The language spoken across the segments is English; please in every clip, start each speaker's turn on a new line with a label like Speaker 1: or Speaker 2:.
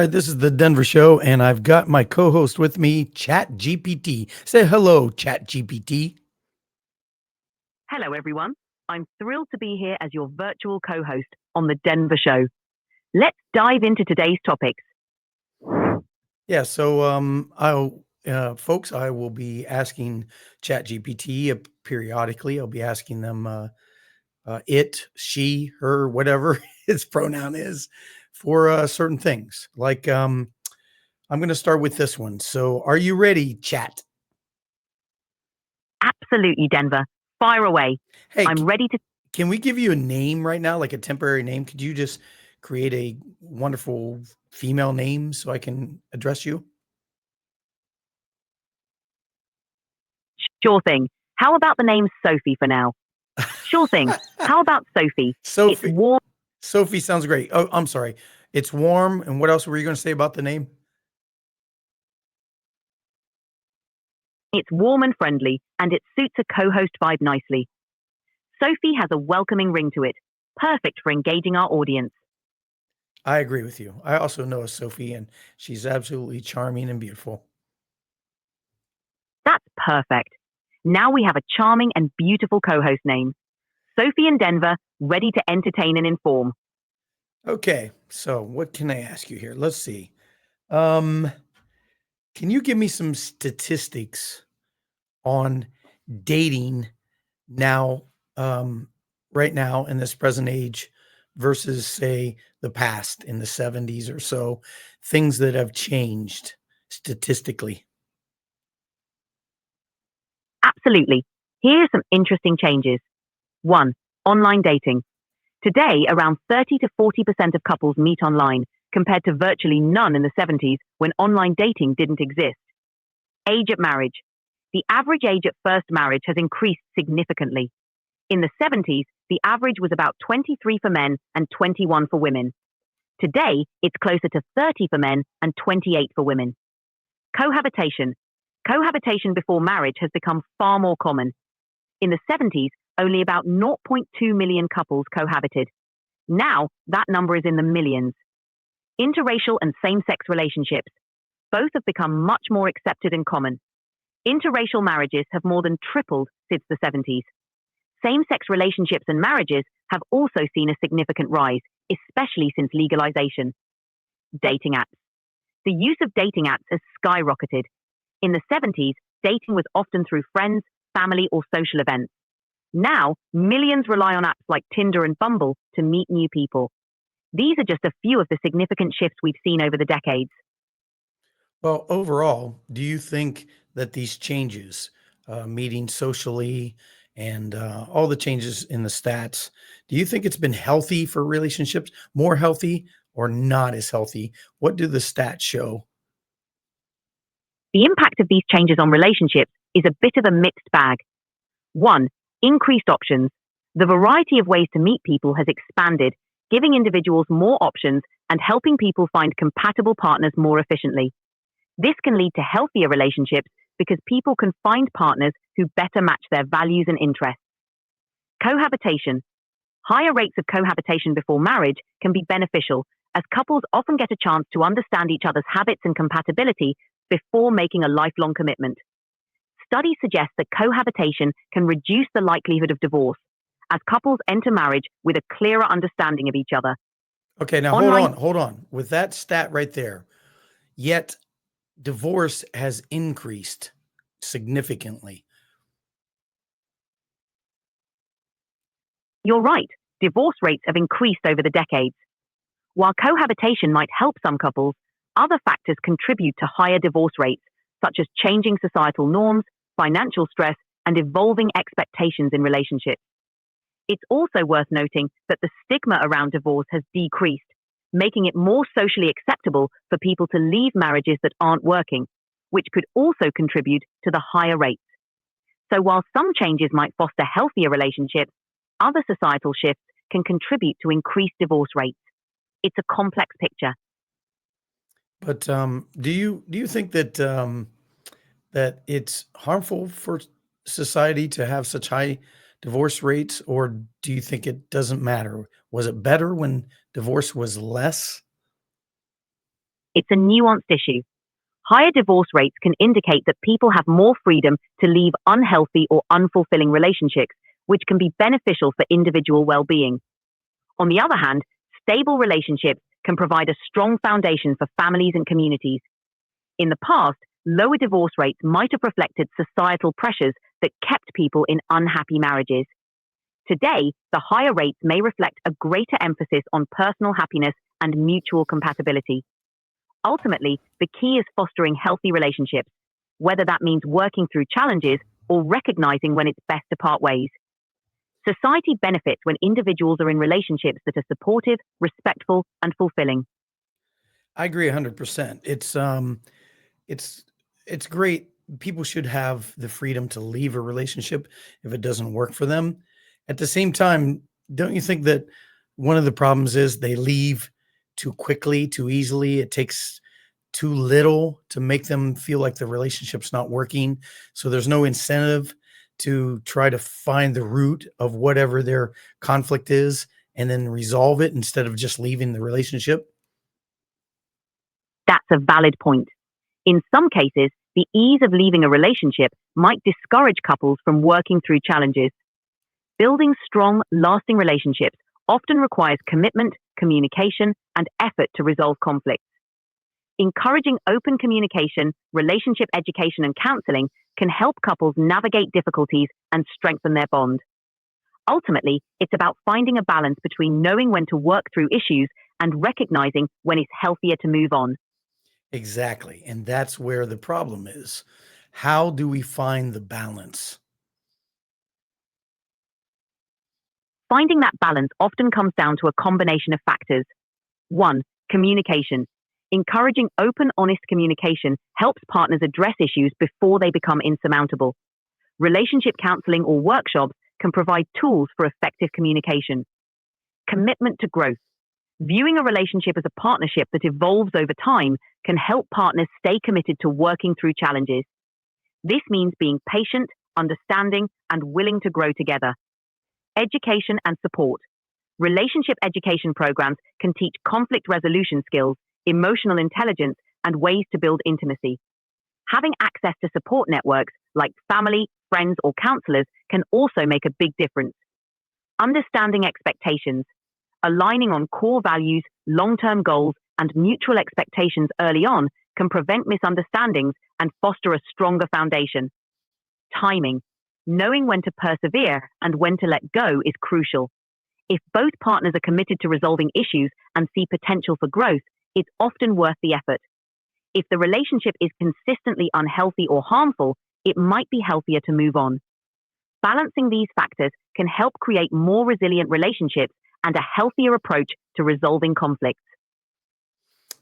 Speaker 1: right, this is the Denver Show, and I've got my co-host with me, Chat GPT. Say hello, Chat GPT.
Speaker 2: Hello, everyone. I'm thrilled to be here as your virtual co host on The Denver Show. Let's dive into today's topics.
Speaker 1: Yeah, so folks, I will be asking Chat GPT periodically. I'll be asking them it, she, her, whatever its pronoun is, for certain things. Like I'm going to start with this one. So, are you ready, Chat?
Speaker 2: Absolutely, Denver. Fire away.
Speaker 1: Hey,
Speaker 2: I'm ready to.
Speaker 1: can we give you a name right now, like a temporary name? Could you just create a wonderful female name so I can address you?
Speaker 2: Sure thing. How about the name Sophie for now? Sure thing. How about Sophie? It's
Speaker 1: Sophie.
Speaker 2: warm.
Speaker 1: Sophie sounds great. Oh, I'm sorry. It's warm. And what else were you going to say about the name?
Speaker 2: It's warm and friendly, and it suits a co host vibe nicely. Sophie has a welcoming ring to it, perfect for engaging our audience.
Speaker 1: I agree with you. I also know a Sophie, and she's absolutely charming and beautiful.
Speaker 2: That's perfect. Now we have a charming and beautiful co host name. Sophie and Denver, ready to entertain and inform.
Speaker 1: Okay. So, what can I ask you here? Let's see. Um, can you give me some statistics on dating now, um, right now in this present age versus, say, the past in the 70s or so, things that have changed statistically?
Speaker 2: Absolutely. Here are some interesting changes. 1. Online dating. Today, around 30 to 40% of couples meet online, compared to virtually none in the 70s when online dating didn't exist. Age at marriage. The average age at first marriage has increased significantly. In the 70s, the average was about 23 for men and 21 for women. Today, it's closer to 30 for men and 28 for women. Cohabitation. Cohabitation before marriage has become far more common. In the 70s, only about zero point 0.2 million couples cohabited. Now, that number is in the millions. Interracial and same sex relationships. Both have become much more accepted and common. Interracial marriages have more than tripled since the 70s. Same sex relationships and marriages have also seen a significant rise, especially since legalization. Dating apps. The use of dating apps has skyrocketed. In the 70s, dating was often through friends, family, or social events. Now, millions rely on apps like Tinder and Bumble to meet new people. These are just a few of the significant shifts we've seen over the decades.
Speaker 1: Well, overall, do you think that these changes, meeting socially and all the changes in the stats, do you think it's been healthy for relationships, more healthy or not as healthy? What do the stats show?
Speaker 2: The impact of these changes on relationships is a bit of a mixed bag. 1. Increased options. The variety of ways to meet people has expanded, giving individuals more options and helping people find compatible partners more efficiently. This can lead to healthier relationships because people can find partners who better match their values and interests. Cohabitation. Higher rates of cohabitation before marriage can be beneficial, as couples often get a chance to understand each other's habits and compatibility before making a lifelong commitment. Studies suggest that cohabitation can reduce the likelihood of divorce, as couples enter marriage with a clearer understanding of each other.
Speaker 1: Okay, now
Speaker 2: Online.
Speaker 1: hold on. With that stat right there, yet divorce has increased significantly.
Speaker 2: You're right, divorce rates have increased over the decades. While cohabitation might help some couples, other factors contribute to higher divorce rates, such as changing societal norms, financial stress, and evolving expectations in relationships. It's also worth noting that the stigma around divorce has decreased, making it more socially acceptable for people to leave marriages that aren't working, which could also contribute to the higher rates. So while some changes might foster healthier relationships, other societal shifts can contribute to increased divorce rates. It's a complex picture.
Speaker 1: But do you think that that it's harmful for society to have such high divorce rates, or do you think it doesn't matter? Was it better when divorce was less?
Speaker 2: It's a nuanced issue. Higher divorce rates can indicate that people have more freedom to leave unhealthy or unfulfilling relationships, which can be beneficial for individual well being. On the other hand, stable relationships can provide a strong foundation for families and communities. In the past, lower divorce rates might have reflected societal pressures that kept people in unhappy marriages. Today, the higher rates may reflect a greater emphasis on personal happiness and mutual compatibility. Ultimately, the key is fostering healthy relationships, whether that means working through challenges or recognizing when it's best to part ways. Society benefits when individuals are in relationships that are supportive, respectful, and fulfilling.
Speaker 1: I agree 100%. It's it's great. People should have the freedom to leave a relationship if it doesn't work for them. At the same time, don't you think that one of the problems is they leave too quickly, too easily? It takes too little to make them feel like the relationship's not working. So there's no incentive to try to find the root of whatever their conflict is and then resolve it instead of just leaving the relationship.
Speaker 2: That's a valid point. In some cases, the ease of leaving a relationship might discourage couples from working through challenges. Building strong, lasting relationships often requires commitment, communication, and effort to resolve conflicts. Encouraging open communication, relationship education, and counseling can help couples navigate difficulties and strengthen their bond. Ultimately, it's about finding a balance between knowing when to work through issues and recognizing when it's healthier to move on.
Speaker 1: Exactly. And that's where the problem is. How do we find the balance?
Speaker 2: Finding that balance often comes down to a combination of factors. 1. Communication. Encouraging open, honest communication helps partners address issues before they become insurmountable. Relationship counseling or workshops can provide tools for effective communication. Commitment to growth. Viewing a relationship as a partnership that evolves over time can help partners stay committed to working through challenges. This means being patient, understanding, and willing to grow together. Education and support. Relationship education programs can teach conflict resolution skills, emotional intelligence, and ways to build intimacy. Having access to support networks like family, friends, or counselors can also make a big difference. Understanding expectations. Aligning on core values, long term goals, and mutual expectations early on can prevent misunderstandings and foster a stronger foundation. Timing. Knowing when to persevere and when to let go is crucial. If both partners are committed to resolving issues and see potential for growth, it's often worth the effort. If the relationship is consistently unhealthy or harmful, it might be healthier to move on. Balancing these factors can help create more resilient relationships and a healthier approach to resolving conflicts.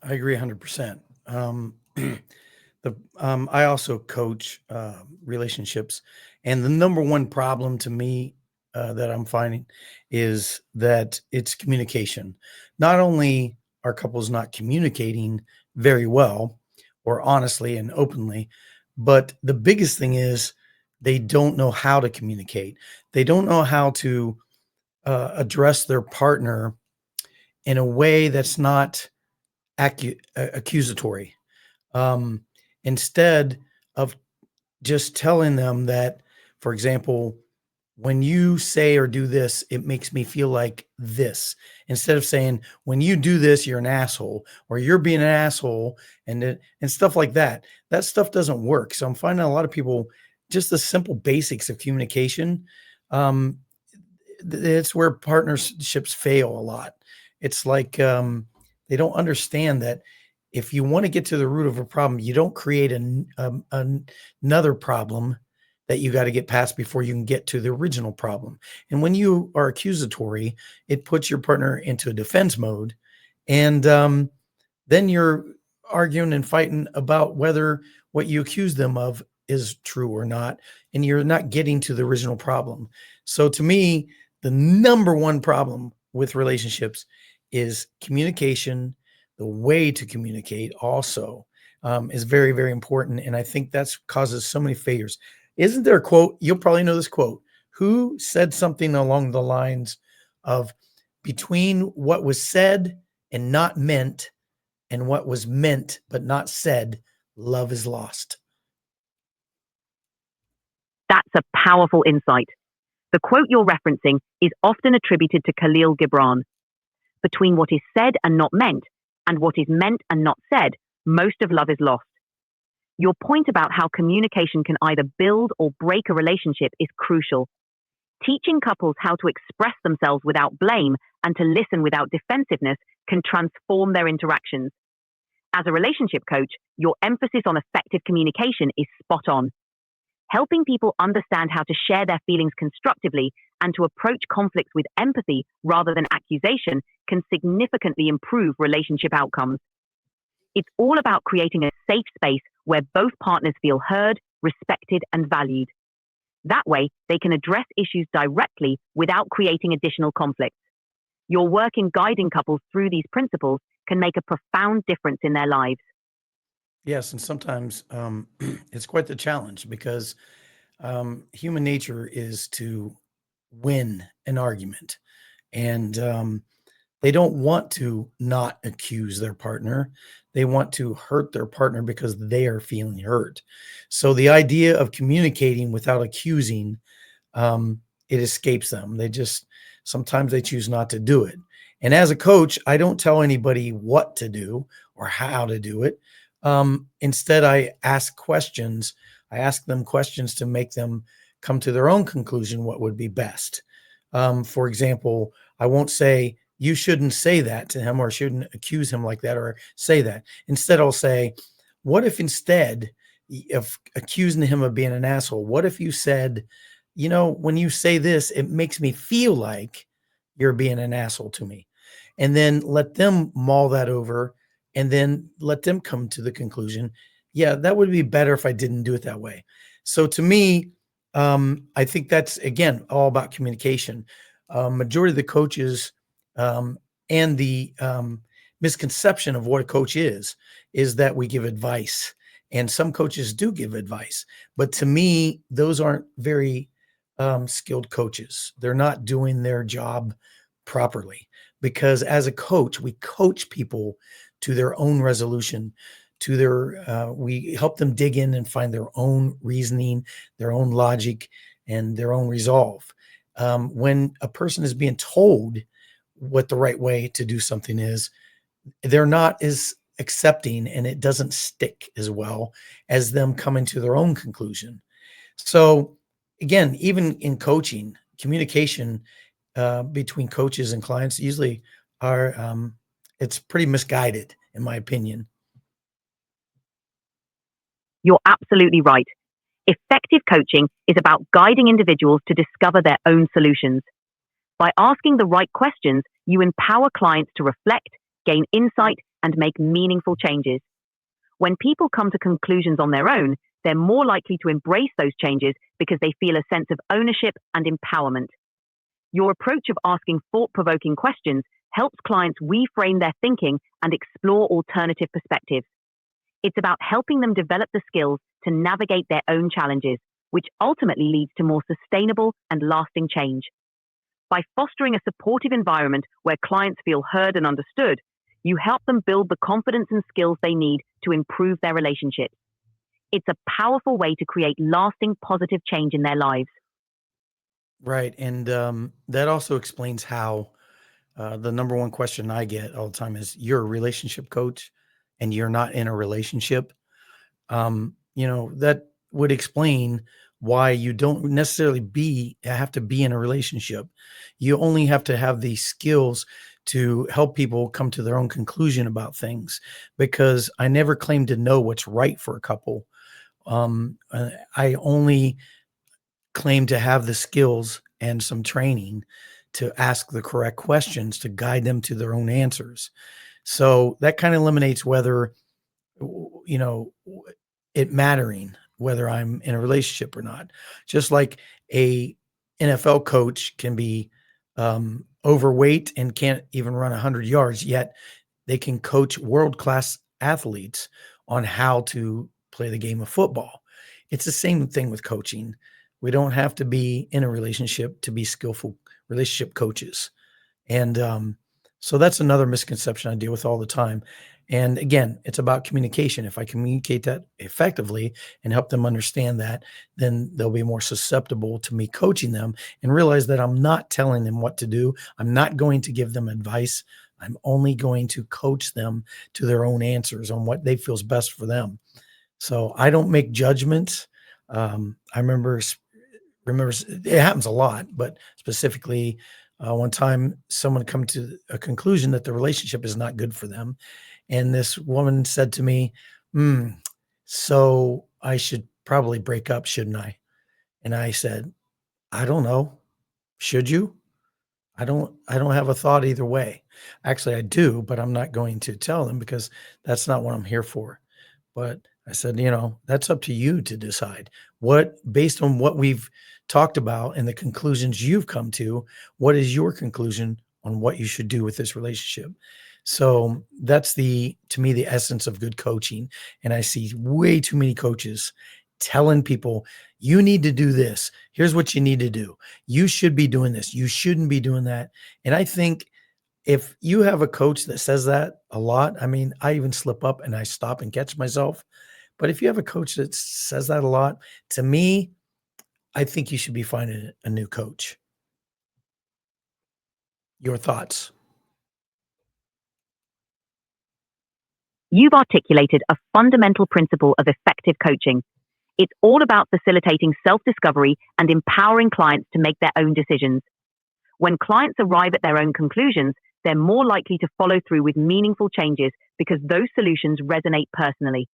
Speaker 1: I agree 100%. I also coach relationships, and the number one problem to me that I'm finding is that it's communication. Not only are couples not communicating very well or honestly and openly, but the biggest thing is they don't know how to communicate. They don't know how to address their partner in a way that's not accusatory. Um, Instead of just telling them that, for example, when you say or do this, it makes me feel like this. Instead of saying, when you do this, you're an asshole or you're being an asshole and stuff like that. That stuff doesn't work. So I'm finding a lot of people, just the simple basics of communication. Um, it's where partnerships fail a lot. It's like they don't understand that if you want to get to the root of a problem, you don't create another problem that you got to get past before you can get to the original problem. And when you are accusatory, it puts your partner into a defense mode, and then you're arguing and fighting about whether what you accuse them of is true or not, and you're not getting to the original problem. So to me, the number one problem with relationships is communication. The way to communicate also is very, very important. And I think that's causes so many failures. Isn't there a quote? You'll probably know this quote. Who said something along the lines of between what was said and not meant, and what was meant but not said, love is lost.
Speaker 2: That's a powerful insight. The quote you're referencing is often attributed to Khalil Gibran. Between what is said and not meant, and what is meant and not said, most of love is lost. Your point about how communication can either build or break a relationship is crucial. Teaching couples how to express themselves without blame and to listen without defensiveness can transform their interactions. As a relationship coach, your emphasis on effective communication is spot on. Helping people understand how to share their feelings constructively and to approach conflicts with empathy rather than accusation can significantly improve relationship outcomes. It's all about creating a safe space where both partners feel heard, respected, and valued. That way, they can address issues directly without creating additional conflicts. Your work in guiding couples through these principles can make a profound difference in their lives.
Speaker 1: Yes, and sometimes it's quite the challenge because human nature is to win an argument. And they don't want to not accuse their partner. They want to hurt their partner because they are feeling hurt. So the idea of communicating without accusing, it escapes them. They just sometimes they choose not to do it. And as a coach, I don't tell anybody what to do or how to do it. Instead, I ask questions. I ask them questions to make them come to their own conclusion what would be best. For example, I won't say, you shouldn't say that to him or shouldn't accuse him like that or say that. Instead, I'll say, what if instead of accusing him of being an asshole, what if you said, when you say this, it makes me feel like you're being an asshole to me. And then let them mull that over and then let them come to the conclusion, yeah, that would be better if I didn't do it that way. So to me, I think that's, again, all about communication. Majority of the coaches and the misconception of what a coach is that we give advice. And some coaches do give advice. But to me, those aren't very skilled coaches. They're not doing their job properly because as a coach, we coach people to their own resolution, to their, we help them dig in and find their own reasoning, their own logic, and their own resolve. When a person is being told what the right way to do something is, they're not as accepting and it doesn't stick as well as them coming to their own conclusion. So again, even in coaching, communication between coaches and clients usually are it's pretty misguided in my opinion.
Speaker 2: You're absolutely right. Effective coaching is about guiding individuals to discover their own solutions. By asking the right questions, you empower clients to reflect, gain insight, and make meaningful changes. When people come to conclusions on their own, they're more likely to embrace those changes because they feel a sense of ownership and empowerment. Your approach of asking thought-provoking questions helps clients reframe their thinking and explore alternative perspectives. It's about helping them develop the skills to navigate their own challenges, which ultimately leads to more sustainable and lasting change. By fostering a supportive environment where clients feel heard and understood, you help them build the confidence and skills they need to improve their relationships. It's a powerful way to create lasting positive change in their lives.
Speaker 1: Right. And that also explains how the number one question I get all the time is, you're a relationship coach and you're not in a relationship. That would explain why you don't necessarily have to be in a relationship. You only have to have the skills to help people come to their own conclusion about things, because I never claim to know what's right for a couple. I only claim to have the skills and some training to ask the correct questions to guide them to their own answers. So that kind of eliminates whether, you know, it mattering whether I'm in a relationship or not. Just like a NFL coach can be overweight and can't even run 100 yards, yet they can coach world-class athletes on how to play the game of football. It's the same thing with coaching. We don't have to be in a relationship to be skillful relationship coaches. And so that's another misconception I deal with all the time. And again, it's about communication. If I communicate that effectively and help them understand that, then they'll be more susceptible to me coaching them and realize that I'm not telling them what to do. I'm not going to give them advice. I'm only going to coach them to their own answers on what they feels best for them. So I don't make judgments. I remember it happens a lot, but specifically, one time someone come to a conclusion that the relationship is not good for them, and this woman said to me, "Hmm, so I should probably break up, shouldn't I?" And I said, "I don't know. Should you? I don't have a thought either way. Actually, I do, but I'm not going to tell them because that's not what I'm here for." But I said, "That's up to you to decide. Based on what we've talked about and the conclusions you've come to, what is your conclusion on what you should do with this relationship?" So that's to me, the essence of good coaching. And I see way too many coaches telling people, you need to do this. Here's what you need to do. You should be doing this. You shouldn't be doing that. And I think if you have a coach that says that a lot, I mean, I even slip up and I stop and catch myself. But if you have a coach that says that a lot, to me, I think you should be finding a new coach. Your thoughts?
Speaker 2: You've articulated a fundamental principle of effective coaching. It's all about facilitating self discovery and empowering clients to make their own decisions. When clients arrive at their own conclusions, they're more likely to follow through with meaningful changes because those solutions resonate personally.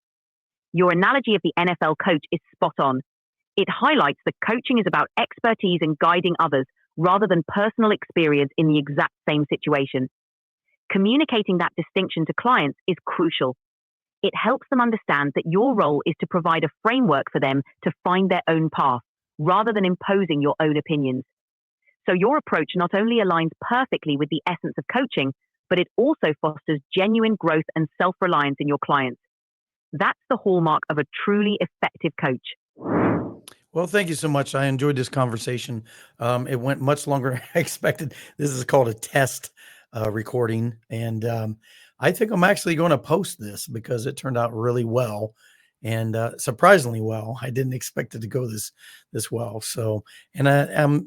Speaker 2: Your analogy of the NFL coach is spot on. It highlights that coaching is about expertise and guiding others rather than personal experience in the exact same situation. Communicating that distinction to clients is crucial. It helps them understand that your role is to provide a framework for them to find their own path, rather than imposing your own opinions. So your approach not only aligns perfectly with the essence of coaching, but it also fosters genuine growth and self-reliance in your clients. That's the hallmark of a truly effective coach.
Speaker 1: Well, thank you so much. I enjoyed this conversation. It went much longer than I expected. This is called a test recording, and I think I'm actually going to post this because it turned out really well, and surprisingly well. I didn't expect it to go this well. So, and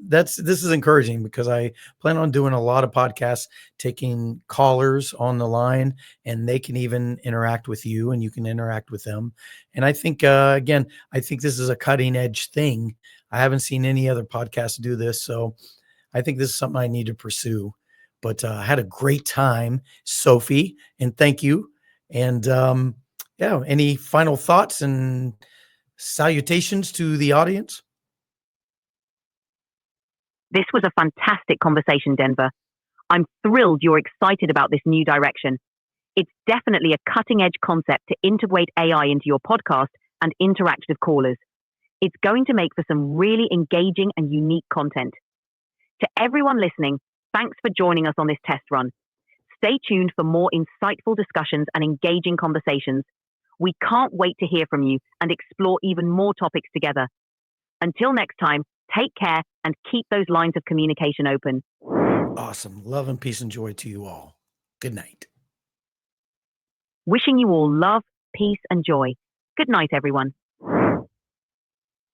Speaker 1: this is encouraging because I plan on doing a lot of podcasts, taking callers on the line, and they can even interact with you, and you can interact with them. And I think again, I think this is a cutting edge thing. I haven't seen any other podcast do this, so I think this is something I need to pursue. But I had a great time, Sophie, and thank you. And yeah, any final thoughts and salutations to the audience?
Speaker 2: This was a fantastic conversation, Denver. I'm thrilled you're excited about this new direction. It's definitely a cutting edge concept to integrate AI into your podcast and interactive callers. It's going to make for some really engaging and unique content. To everyone listening, thanks for joining us on this test run. Stay tuned for more insightful discussions and engaging conversations. We can't wait to hear from you and explore even more topics together. Until next time, take care and keep those lines of communication open.
Speaker 1: Awesome. Love and peace and joy to you all. Good night.
Speaker 2: Wishing you all love, peace, and joy. Good night, everyone.